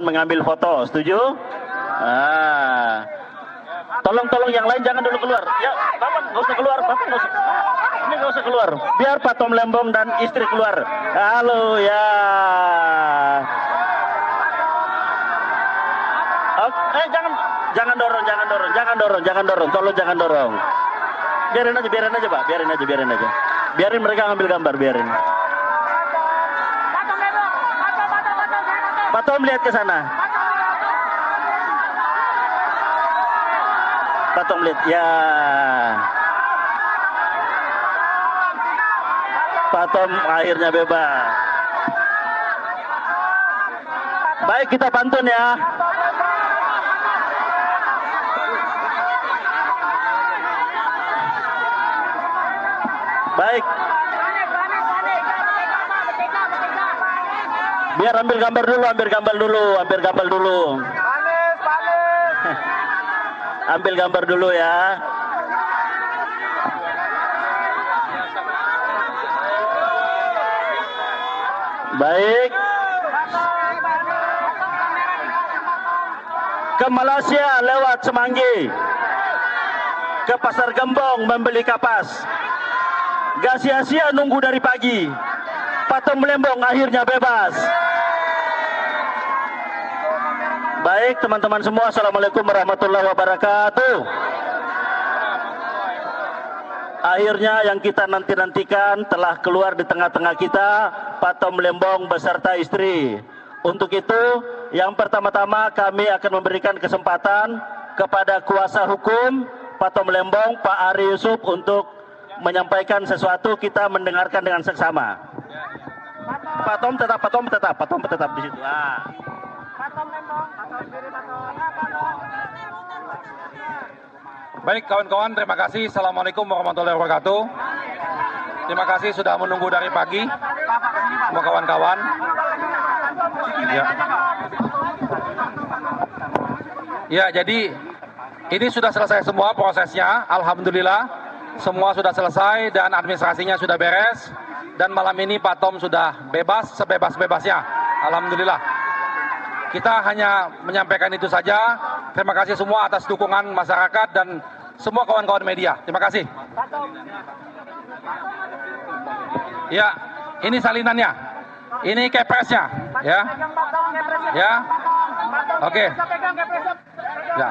mengambil foto, setuju? Ah, tolong yang lain jangan dulu keluar. Ya, Bapak nggak usah keluar, Bapak nggak usah. Ini nggak usah keluar. Biar Pak Tom Lembong dan istri keluar. Halo ya. Jangan dorong. Tolong jangan dorong. Biarin aja Pak, biarin aja. Biarin mereka ngambil gambar, biarin. Pak Tom lihat ke sana. Pak Tom lihat, ya. Pak Tom akhirnya bebas. Baik, kita pantun ya. Baik. Biar ambil gambar dulu. Ambil gambar dulu ya. Baik. Ke Malaysia lewat Semanggi. Ke Pasar Gembong membeli kapas. Gak sia-sia nunggu dari pagi. Pak Tom Lembong akhirnya bebas. Baik teman-teman semua, Assalamualaikum warahmatullahi wabarakatuh. Akhirnya yang kita nantikan telah keluar di tengah-tengah kita, Pak Tom Lembong beserta istri. Untuk itu, yang pertama-tama kami akan memberikan kesempatan kepada kuasa hukum Pak Tom Lembong, Pak Ari Yusuf, untuk menyampaikan sesuatu. Kita mendengarkan dengan seksama. Pak Tom tetap di situ. Baik kawan-kawan, terima kasih. Assalamualaikum warahmatullahi wabarakatuh. Terima kasih sudah menunggu dari pagi, semua kawan-kawan. Ya, jadi ini sudah selesai semua prosesnya. Alhamdulillah, semua sudah selesai dan administrasinya sudah beres. Dan malam ini Pak Tom sudah bebas, sebebas-bebasnya. Alhamdulillah. Kita hanya menyampaikan itu saja. Terima kasih semua atas dukungan masyarakat dan semua kawan-kawan media. Terima kasih. Ya, ini salinannya. Ini kepresnya, ya. Ya. Oke. Ya.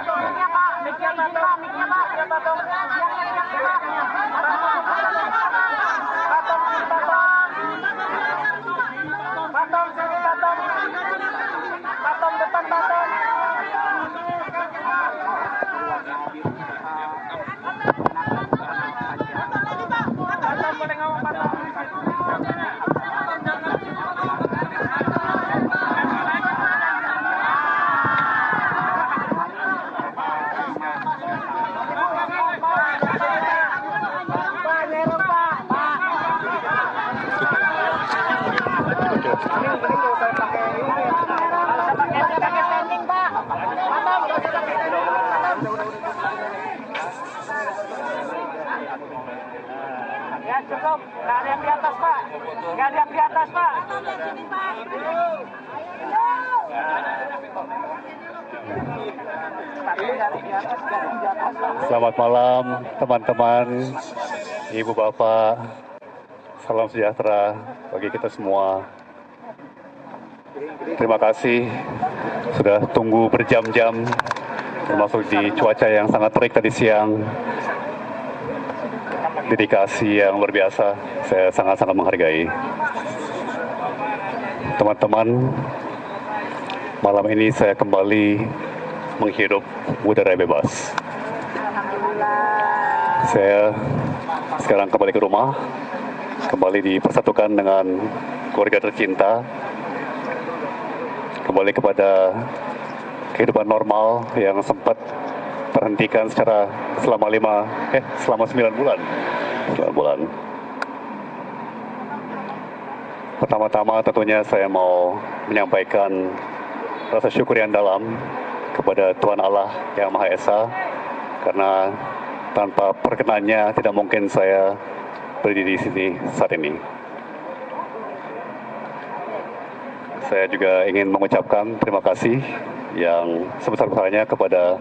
Ya cukup, nggak ada yang di atas Pak. Nggak ada yang di atas Pak. Selamat malam teman-teman, ibu bapak, salam sejahtera bagi kita semua. Terima kasih sudah tunggu berjam-jam, termasuk di cuaca yang sangat terik tadi siang. Dedikasi yang luar biasa, saya sangat-sangat menghargai. Teman-teman, malam ini saya kembali menghirup udara bebas. Saya sekarang kembali ke rumah, kembali dipersatukan dengan keluarga tercinta, kembali kepada kehidupan normal yang sempat terhentikan selama 9 bulan. Pertama-tama tentunya saya mau menyampaikan rasa syukur yang dalam kepada Tuhan Allah Yang Maha Esa, karena tanpa perkenannya tidak mungkin saya berdiri di sini saat ini. Saya juga ingin mengucapkan terima kasih yang sebesar-besarnya kepada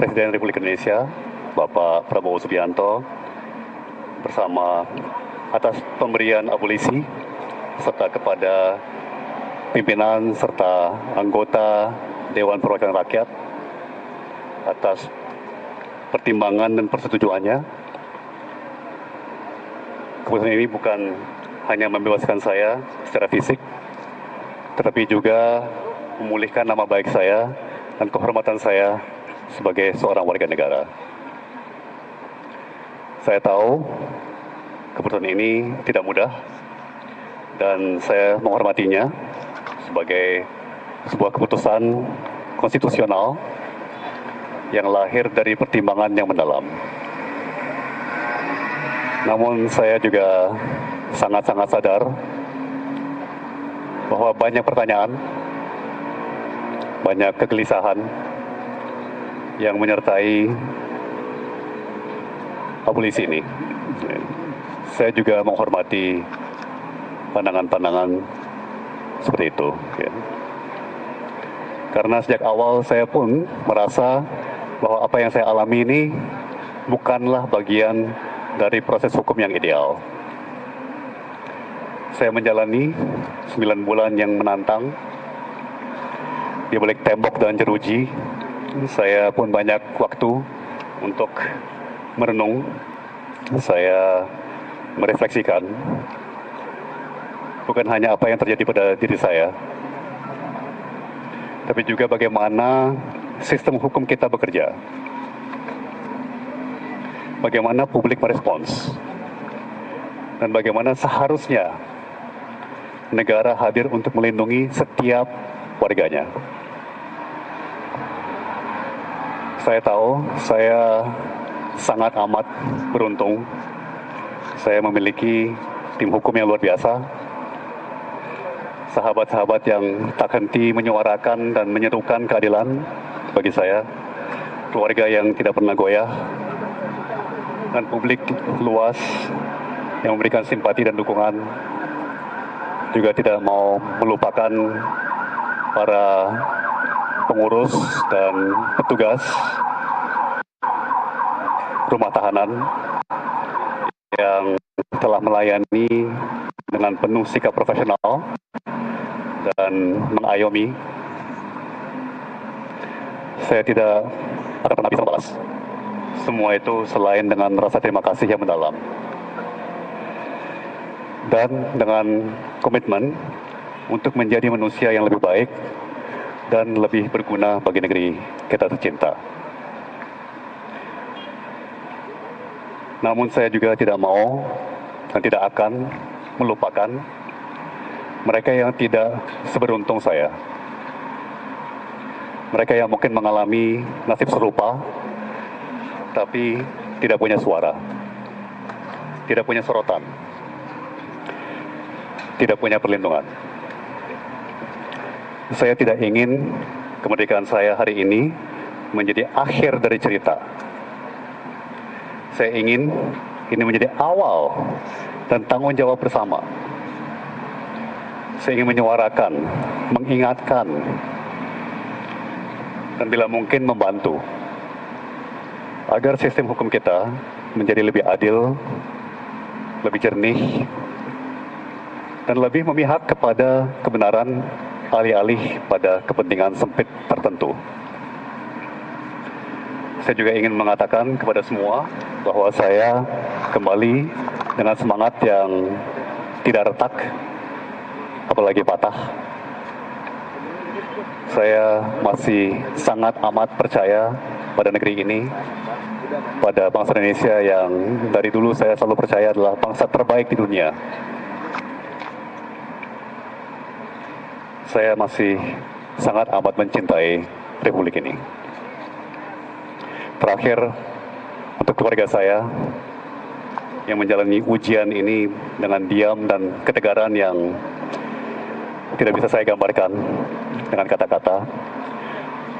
Presiden Republik Indonesia, Bapak Prabowo Subianto, bersama atas pemberian abolisi, serta kepada pimpinan serta anggota Dewan Perwakilan Rakyat atas pertimbangan dan persetujuannya. Keputusan ini bukan hanya membebaskan saya secara fisik, tetapi juga memulihkan nama baik saya dan kehormatan saya sebagai seorang warga negara. Saya tahu keputusan ini tidak mudah dan saya menghormatinya sebagai sebuah keputusan konstitusional yang lahir dari pertimbangan yang mendalam. Namun saya juga sangat-sangat sadar bahwa banyak pertanyaan, banyak kegelisahan yang menyertai abolisi ini. Saya juga menghormati pandangan-pandangan seperti itu. Karena sejak awal saya pun merasa bahwa apa yang saya alami ini bukanlah bagian dari proses hukum yang ideal. Saya menjalani 9 bulan yang menantang di balik tembok dan jeruji. Saya pun banyak waktu untuk merenung. Saya merefleksikan bukan hanya apa yang terjadi pada diri saya, tapi juga bagaimana sistem hukum kita bekerja. Bagaimana publik merespons, dan bagaimana seharusnya negara hadir untuk melindungi setiap warganya. Saya tahu saya sangat amat beruntung. Saya memiliki tim hukum yang luar biasa, sahabat-sahabat yang tak henti menyuarakan dan menyerukan keadilan bagi saya, keluarga yang tidak pernah goyah, dan publik luas yang memberikan simpati dan dukungan. Juga tidak mau melupakan para pengurus dan petugas rumah tahanan yang telah melayani dengan penuh sikap profesional dan mengayomi. Saya tidak akan pernah bisa membalas semua itu selain dengan rasa terima kasih yang mendalam. Dan dengan komitmen untuk menjadi manusia yang lebih baik dan lebih berguna bagi negeri kita tercinta. Namun saya juga tidak mau dan tidak akan melupakan mereka yang tidak seberuntung saya. Mereka yang mungkin mengalami nasib serupa, tapi tidak punya suara, tidak punya sorotan, tidak punya perlindungan. Saya tidak ingin kemerdekaan saya hari ini menjadi akhir dari cerita. Saya ingin ini menjadi awal dan tanggung jawab bersama. Saya ingin menyuarakan, mengingatkan, dan bila mungkin membantu agar sistem hukum kita menjadi lebih adil, lebih jernih, dan lebih memihak kepada kebenaran alih-alih pada kepentingan sempit tertentu. Saya juga ingin mengatakan kepada semua bahwa saya kembali dengan semangat yang tidak retak, apalagi patah. Saya masih sangat amat percaya pada negeri ini, pada bangsa Indonesia yang dari dulu saya selalu percaya adalah bangsa terbaik di dunia. Saya masih sangat amat mencintai Republik ini. Terakhir, untuk keluarga saya yang menjalani ujian ini dengan diam dan ketegaran yang tidak bisa saya gambarkan dengan kata-kata,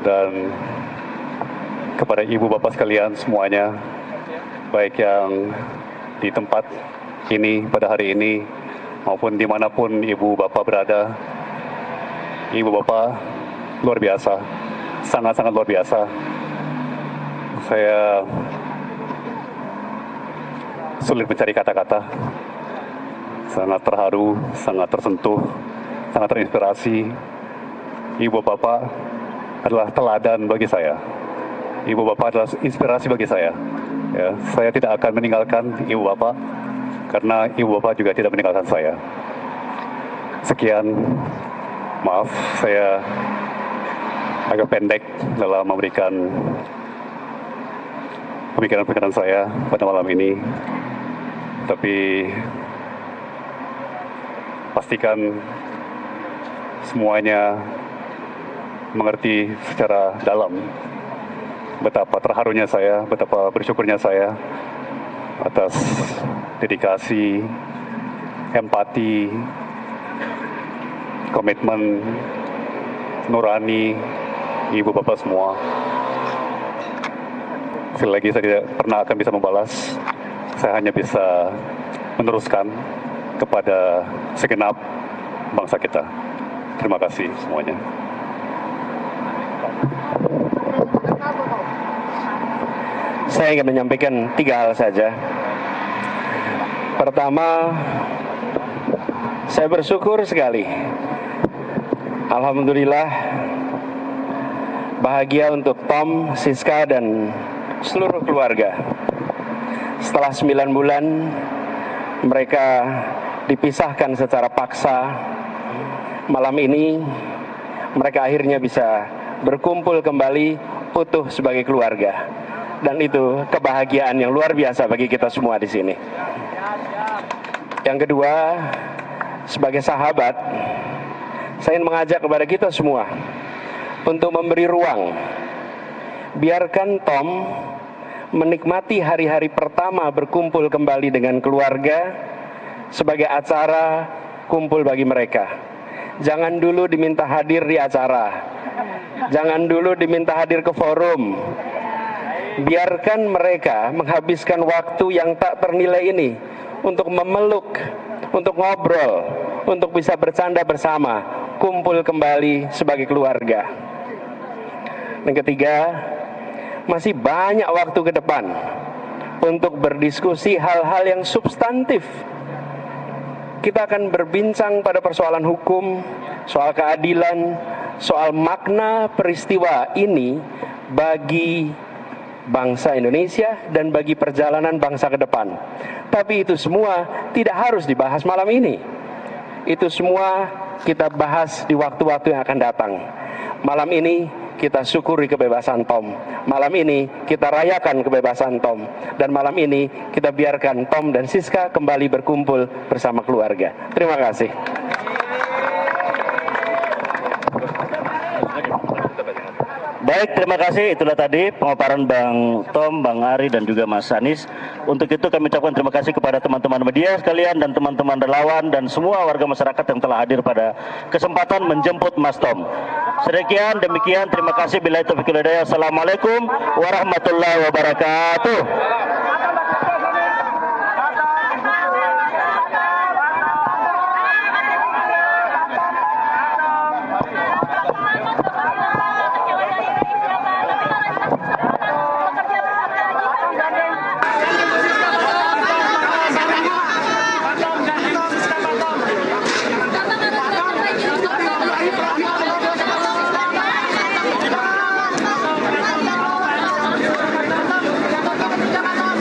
dan kepada ibu bapak sekalian semuanya, baik yang di tempat ini pada hari ini maupun dimanapun ibu bapak berada, Ibu Bapak luar biasa, sangat-sangat luar biasa. Saya sulit mencari kata-kata, sangat terharu, sangat tersentuh, sangat terinspirasi. Ibu Bapak adalah teladan bagi saya. Ibu Bapak adalah inspirasi bagi saya. Ya, saya tidak akan meninggalkan Ibu Bapak, karena Ibu Bapak juga tidak meninggalkan saya. Sekian, maaf saya agak pendek dalam memberikan pemikiran-pemikiran saya pada malam ini. Tapi pastikan semuanya mengerti secara dalam betapa terharunya saya, betapa bersyukurnya saya atas dedikasi, empati, komitmen nurani Ibu Bapak semua. Sekali lagi saya tidak pernah akan bisa membalas. Saya hanya bisa meneruskan kepada segenap bangsa kita. Terima kasih semuanya. Saya ingin menyampaikan 3 hal saja. Pertama, saya bersyukur sekali. Alhamdulillah, bahagia untuk Tom, Siska, dan seluruh keluarga. Setelah 9 bulan, mereka dipisahkan secara paksa. Malam ini, mereka akhirnya bisa berkumpul kembali utuh sebagai keluarga. Dan itu kebahagiaan yang luar biasa bagi kita semua di sini. Yang kedua, sebagai sahabat, saya ingin mengajak kepada kita semua untuk memberi ruang. Biarkan Tom menikmati hari-hari pertama berkumpul kembali dengan keluarga sebagai acara kumpul bagi mereka. Jangan dulu diminta hadir di acara. Jangan dulu diminta hadir ke forum. Biarkan mereka menghabiskan waktu yang tak ternilai ini untuk memeluk, untuk ngobrol, untuk bisa bercanda bersama, kumpul kembali sebagai keluarga. Dan ketiga, masih banyak waktu ke depan untuk berdiskusi hal-hal yang substantif. Kita akan berbincang pada persoalan hukum, soal keadilan, soal makna peristiwa ini bagi bangsa Indonesia dan bagi perjalanan bangsa ke depan. Tapi itu semua tidak harus dibahas malam ini. Itu semua kita bahas di waktu-waktu yang akan datang. Malam ini kita syukuri kebebasan Tom. Malam ini kita rayakan kebebasan Tom. Dan malam ini kita biarkan Tom dan Siska kembali berkumpul bersama keluarga. Terima kasih. Baik, terima kasih. Itulah tadi pemaparan Bang Tom, Bang Ari, dan juga Mas Anies. Untuk itu kami ucapkan terima kasih kepada teman-teman media sekalian dan teman-teman relawan dan semua warga masyarakat yang telah hadir pada kesempatan menjemput Mas Tom. Sekian, demikian, terima kasih. Billahi taufiq wal hidayah. Assalamualaikum warahmatullahi wabarakatuh. Jangan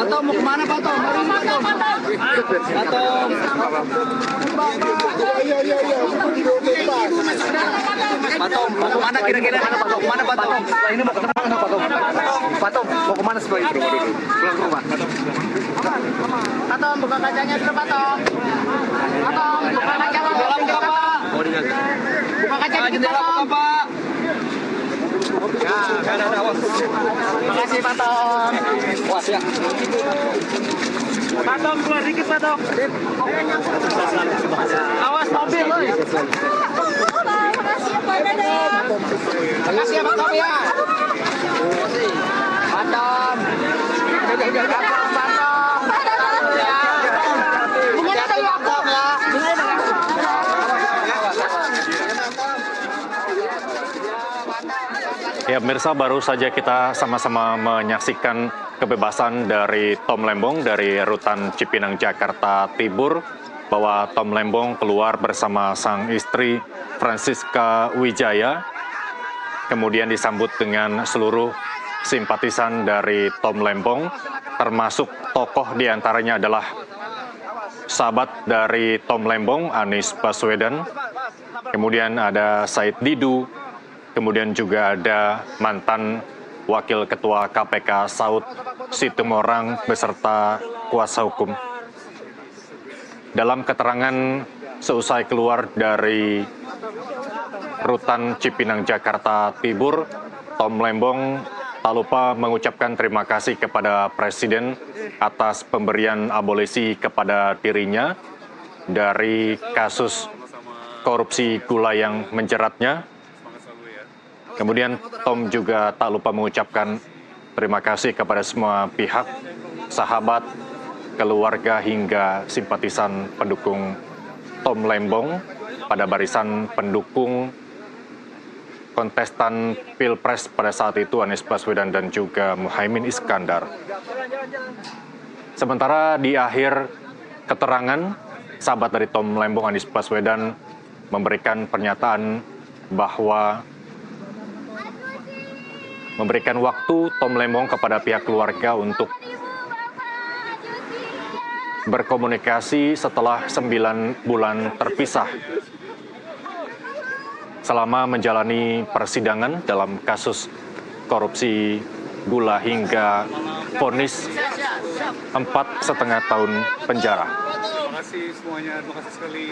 Tom mau kemana Pak Tom? Pak Tom. Pak Tom mau kemana kira-kira? Mau kemana Pak Tom? Setelah ini mau ketemu mana Pak Tom? Pak Tom mau kemana setelah itu? Pulang ke rumah. Pak Tom, buka kacanya dulu Pak Tom. Pak Tom, buka kaca Pak. Dalam Pak. Buka kaca dikit Pak Tom. Pak. Ya, ada awas. Terima kasih Pak Tom. Awas ya. Pak Tom, keluar dikit Pak Tom. Awas mobil loh. Makasih ya Pak Dadang. Makasih ya Pak Tom ya. Pak Tom. Pak Tom. Ya pemirsa, baru saja kita sama-sama menyaksikan kebebasan dari Tom Lembong dari Rutan Cipinang, Jakarta Timur, bahwa Tom Lembong keluar bersama sang istri Francisca Wijaya, kemudian disambut dengan seluruh simpatisan dari Tom Lembong, termasuk tokoh diantaranya adalah sahabat dari Tom Lembong, Anies Baswedan, kemudian ada Said Didu, kemudian juga ada mantan Wakil Ketua KPK Saud Situmorang beserta kuasa hukum. Dalam keterangan seusai keluar dari Rutan Cipinang, Jakarta Timur, Tom Lembong tak lupa mengucapkan terima kasih kepada Presiden atas pemberian abolisi kepada dirinya dari kasus korupsi gula yang menjeratnya. Kemudian Tom juga tak lupa mengucapkan terima kasih kepada semua pihak, sahabat, keluarga hingga simpatisan pendukung Tom Lembong pada barisan pendukung kontestan Pilpres pada saat itu Anies Baswedan dan juga Muhaimin Iskandar. Sementara di akhir keterangan, sahabat dari Tom Lembong, Anies Baswedan, memberikan pernyataan bahwa memberikan waktu Tom Lembong kepada pihak keluarga untuk berkomunikasi setelah 9 bulan terpisah selama menjalani persidangan dalam kasus korupsi gula hingga vonis 4,5 tahun penjara. Terima kasih semuanya, terima kasih sekali.